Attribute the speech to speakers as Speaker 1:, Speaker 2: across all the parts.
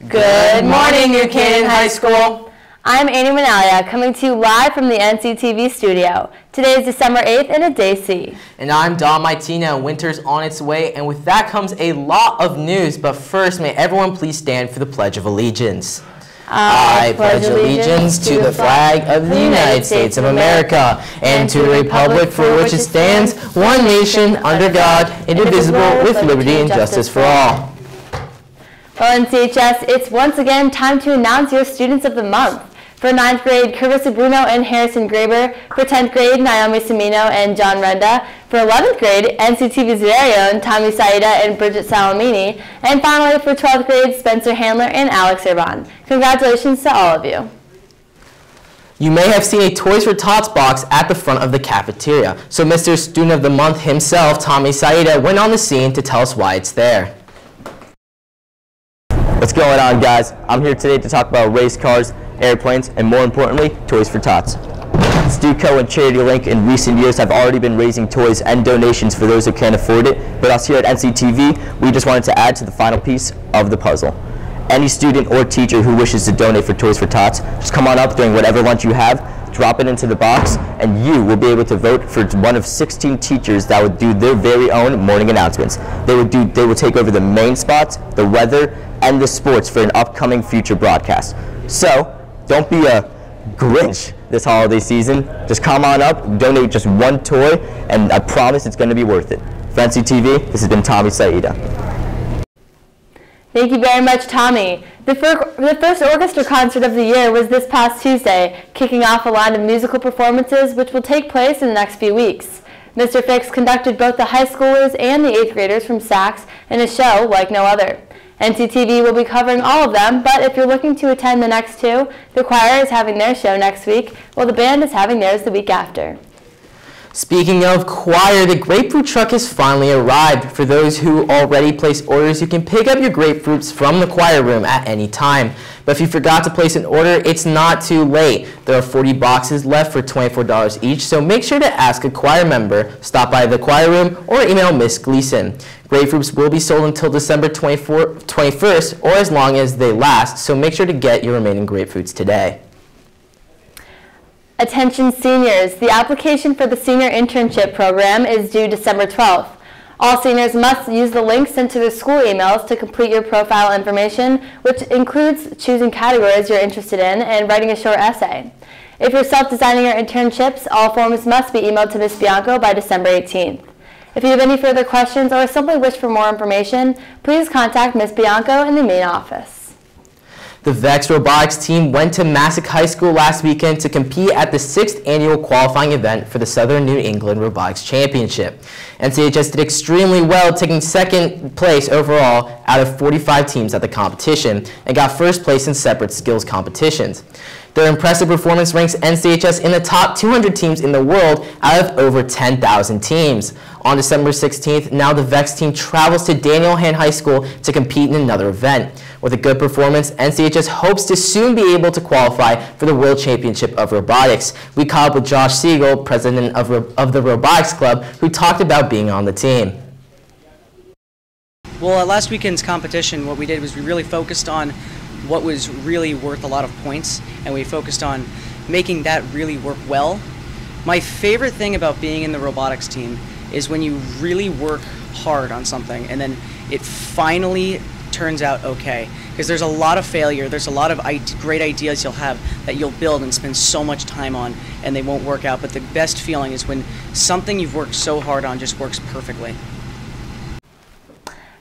Speaker 1: Good morning, New Canaan High School.
Speaker 2: I'm Annie Manalia, coming to you live from the NCTV studio. Today is December 8th and a day C.
Speaker 1: And I'm Don Maitina. Winter's on its way, and with that comes a lot of news. But first, may everyone please stand for the Pledge of Allegiance. I pledge allegiance to the flag of the United States of America and to the republic for which it stands, one nation, under God, indivisible, with liberty and justice for all.
Speaker 2: Well, NCHS, it's once again time to announce your Students of the Month. For 9th grade, Carissa Bruno and Harrison Graber. For 10th grade, Naomi Semino and John Renda. For 11th grade, NCTV's very own Tommy Saida and Bridget Salamini. And finally, for 12th grade, Spencer Handler and Alex Irvan. Congratulations to all of you.
Speaker 1: You may have seen a Toys for Tots box at the front of the cafeteria. So Mr. Student of the Month himself, Tommy Saida, went on the scene to tell us why it's there.
Speaker 3: What's going on, guys? I'm here today to talk about race cars, airplanes, and more importantly, Toys for Tots. StuCo and Charity Link in recent years have already been raising toys and donations for those who can't afford it, but us here at NCTV, we just wanted to add to the final piece of the puzzle. Any student or teacher who wishes to donate for Toys for Tots, just come on up during whatever lunch you have, drop it into the box, and you will be able to vote for one of 16 teachers that would do their very own morning announcements. They will take over the main spots, the weather, and the sports for an upcoming future broadcast. So, don't be a Grinch this holiday season. Just come on up, donate just one toy, and I promise it's going to be worth it. For NCTV, this has been Tommy Saida.
Speaker 2: Thank you very much, Tommy. The first orchestra concert of the year was this past Tuesday, kicking off a line of musical performances which will take place in the next few weeks. Mr. Fix conducted both the high schoolers and the 8th graders from Saks in a show like no other. NCTV will be covering all of them, but if you're looking to attend the next two, the choir is having their show next week, while the band is having theirs the week after.
Speaker 1: Speaking of choir, the grapefruit truck has finally arrived. For those who already placed orders, you can pick up your grapefruits from the choir room at any time. But if you forgot to place an order, it's not too late. There are 40 boxes left for $24 each, so make sure to ask a choir member, stop by the choir room, or email Miss Gleason. Grapefruits will be sold until December 21st, or as long as they last, so make sure to get your remaining grapefruits today.
Speaker 2: Attention seniors, the application for the senior internship program is due December 12th. All seniors must use the link sent to their school emails to complete your profile information, which includes choosing categories you're interested in and writing a short essay. If you're self-designing your internships, all forms must be emailed to Ms. Bianco by December 18th. If you have any further questions or simply wish for more information, please contact Ms. Bianco in the main office.
Speaker 1: The VEX Robotics team went to Massac High School last weekend to compete at the 6th annual qualifying event for the Southern New England Robotics Championship. NCHS did extremely well, taking second place overall out of 45 teams at the competition and got first place in separate skills competitions. Their impressive performance ranks NCHS in the top 200 teams in the world out of over 10,000 teams. On December 16th, now the VEX team travels to Daniel Hand High School to compete in another event. With a good performance, NCHS hopes to soon be able to qualify for the World Championship of Robotics. We caught up with Josh Siegel, president of the Robotics Club, who talked about being on the team.
Speaker 4: Well, at last weekend's competition, what we did was we really focused on what was really worth a lot of points, and we focused on making that really work well. My favorite thing about being in the robotics team is when you really work hard on something and then it finally turns out okay. Because there's a lot of failure, there's a lot of great ideas you'll have that you'll build and spend so much time on and they won't work out, but the best feeling is when something you've worked so hard on just works perfectly.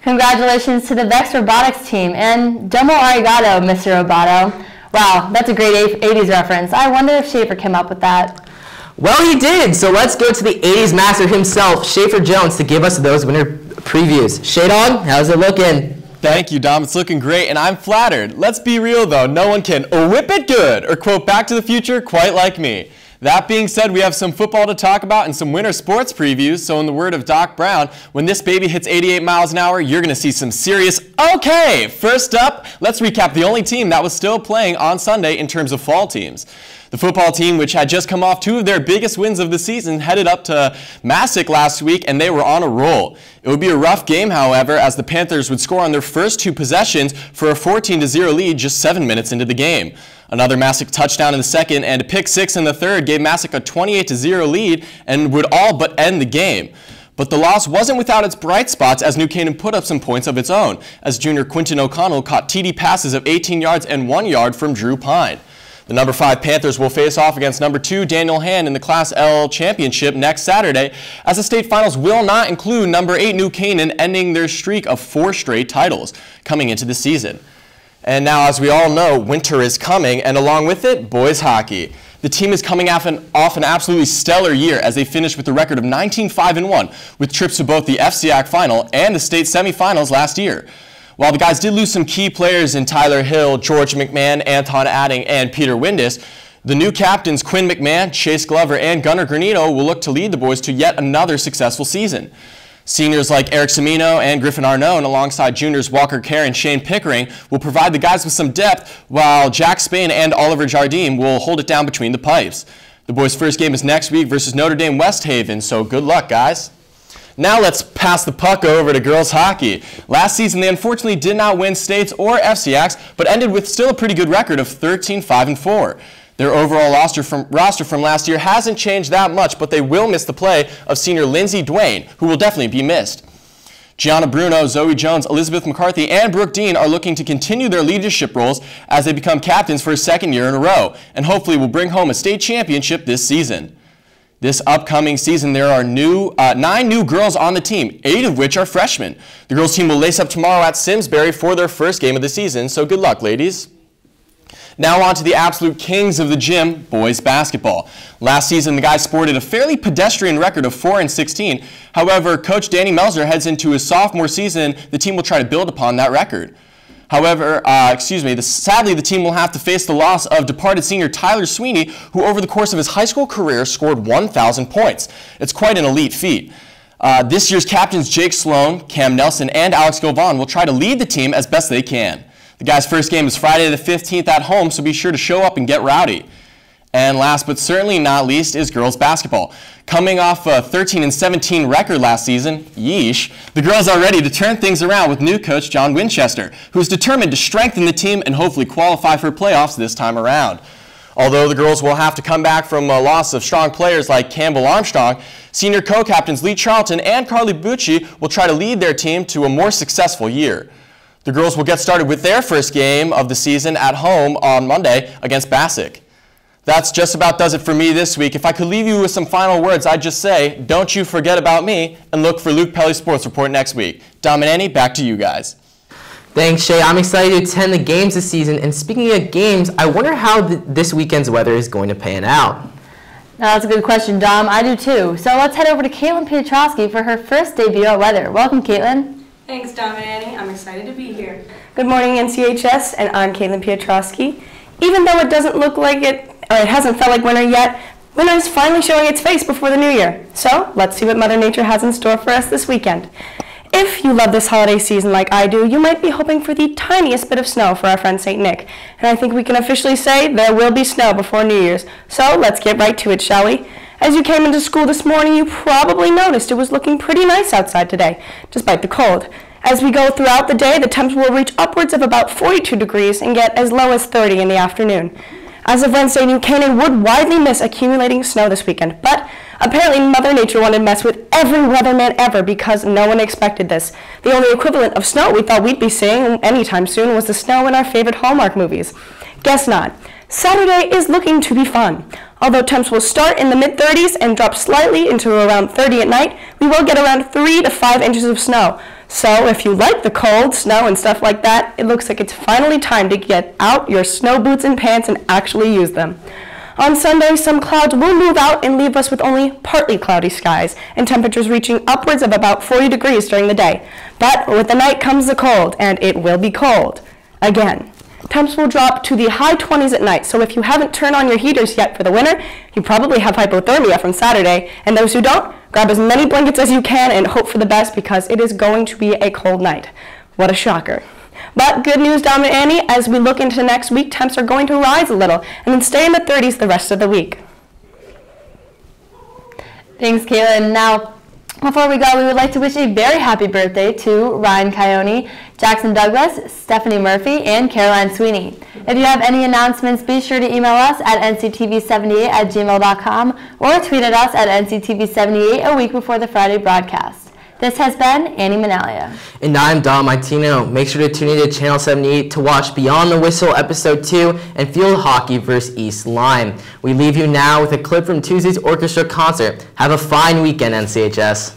Speaker 2: Congratulations to the VEX Robotics team, and domo arigato, Mr. Roboto. Wow, that's a great 80s reference. I wonder if Schaefer came up with that.
Speaker 1: Well, he did, so let's go to the 80s master himself, Schaefer Jones, to give us those winner previews. Shay-Dog, how's it looking?
Speaker 5: Thank you, Dom. It's looking great, and I'm flattered. Let's be real, though. No one can whip it good or quote Back to the Future quite like me. That being said, we have some football to talk about and some winter sports previews, so in the word of Doc Brown, when this baby hits 88 miles an hour, you're going to see some serious okay. First up, let's recap the only team that was still playing on Sunday in terms of fall teams. The football team, which had just come off 2 of their biggest wins of the season, headed up to Massac last week, and they were on a roll. It would be a rough game, however, as the Panthers would score on their first 2 possessions for a 14-0 lead just 7 minutes into the game. Another Massac touchdown in the second and a pick 6 in the third gave Massac a 28-0 lead and would all but end the game. But the loss wasn't without its bright spots, as New Canaan put up some points of its own, as junior Quinton O'Connell caught TD passes of 18 yards and 1 yard from Drew Pine. The number 5 Panthers will face off against number 2 Daniel Hand in the Class L Championship next Saturday, as the state finals will not include number 8 New Canaan, ending their streak of 4 straight titles coming into the season. And now, as we all know, winter is coming, and along with it, boys hockey. The team is coming off an absolutely stellar year, as they finished with a record of 19-5-1, with trips to both the FCIAC final and the state semifinals last year. While the guys did lose some key players in Tyler Hill, George McMahon, Anton Adding, and Peter Windus, the new captains Quinn McMahon, Chase Glover, and Gunnar Granito will look to lead the boys to yet another successful season. Seniors like Eric Semino and Griffin Arnone, alongside juniors Walker Kerr and Shane Pickering, will provide the guys with some depth, while Jack Spain and Oliver Jardim will hold it down between the pipes. The boys' first game is next week versus Notre Dame West Haven, so good luck, guys. Now let's pass the puck over to girls hockey. Last season, they unfortunately did not win states or FCIACs, but ended with still a pretty good record of 13-5-4. Their overall roster from last year hasn't changed that much, but they will miss the play of senior Lindsay Duane, who will definitely be missed. Gianna Bruno, Zoe Jones, Elizabeth McCarthy, and Brooke Dean are looking to continue their leadership roles as they become captains for a 2nd year in a row, and hopefully will bring home a state championship this season. This upcoming season, there are 9 new girls on the team, 8 of which are freshmen. The girls team will lace up tomorrow at Simsbury for their first game of the season, so good luck, ladies. Now on to the absolute kings of the gym, boys basketball. Last season, the guys sported a fairly pedestrian record of 4-16. However, Coach Danny Melzer heads into his sophomore season. The team will try to build upon that record. However, sadly, the team will have to face the loss of departed senior Tyler Sweeney, who over the course of his high school career scored 1,000 points. It's quite an elite feat. This year's captains Jake Sloan, Cam Nelson, and Alex Govan will try to lead the team as best they can. The guys' first game is Friday the 15th at home, so be sure to show up and get rowdy. And last but certainly not least is girls basketball. Coming off a 13-17 record last season, yeesh, the girls are ready to turn things around with new coach John Winchester, who is determined to strengthen the team and hopefully qualify for playoffs this time around. Although the girls will have to come back from a loss of strong players like Campbell Armstrong, senior co-captains Lee Charlton and Carly Bucci will try to lead their team to a more successful year. The girls will get started with their first game of the season at home on Monday against Massac. That's just about does it for me this week. If I could leave you with some final words, I'd just say, don't you forget about me, and look for Luke Pelly's Sports Report next week. Dom and Annie, back to you guys.
Speaker 1: Thanks, Shay. I'm excited to attend the games this season. And speaking of games, I wonder how this weekend's weather is going to pan out.
Speaker 2: That's a good question, Dom. I do too. So let's head over to Caitlin Piotrowski for her first debut at Weather. Welcome, Caitlin.
Speaker 6: Thanks, Dom and Annie. I'm excited to be here.
Speaker 7: Good morning, NCHS, and I'm Caitlin Piotrowski. Even though it doesn't look like it, or it hasn't felt like winter yet, winter is finally showing its face before the new year. So let's see what Mother Nature has in store for us this weekend. If you love this holiday season like I do, you might be hoping for the tiniest bit of snow for our friend St. Nick. And I think we can officially say there will be snow before New Year's. So let's get right to it, shall we? As you came into school this morning, you probably noticed it was looking pretty nice outside today, despite the cold. As we go throughout the day, the temps will reach upwards of about 42 degrees and get as low as 30 in the afternoon. As of Wednesday, New Canaan would widely miss accumulating snow this weekend, but apparently Mother Nature wanted to mess with every weatherman ever because no one expected this. The only equivalent of snow we thought we'd be seeing anytime soon was the snow in our favorite Hallmark movies. Guess not. Saturday is looking to be fun. Although temps will start in the mid-30s and drop slightly into around 30 at night, we will get around 3 to 5 inches of snow. So if you like the cold, snow, and stuff like that, it looks like it's finally time to get out your snow boots and pants and actually use them. On Sunday, some clouds will move out and leave us with only partly cloudy skies and temperatures reaching upwards of about 40 degrees during the day. But with the night comes the cold, and it will be cold again. Temps will drop to the high 20s at night, so if you haven't turned on your heaters yet for the winter, you probably have hypothermia from Saturday, and those who don't, grab as many blankets as you can and hope for the best because it is going to be a cold night. What a shocker. But good news, Dom and Annie, as we look into next week, temps are going to rise a little and then stay in the 30s the rest of the week.
Speaker 2: Thanks, Caitlin. Now, before we go, we would like to wish a very happy birthday to Ryan Coyote, Jackson Douglas, Stephanie Murphy, and Caroline Sweeney. If you have any announcements, be sure to email us at nctv78@gmail.com or tweet at us at nctv78 a week before the Friday broadcast. This has been Annie Manalia.
Speaker 1: And I'm Dom Martino. Make sure to tune in to Channel 78 to watch Beyond the Whistle Episode 2 and Field Hockey vs. East Lyme. We leave you now with a clip from Tuesday's orchestra concert. Have a fine weekend, NCHS.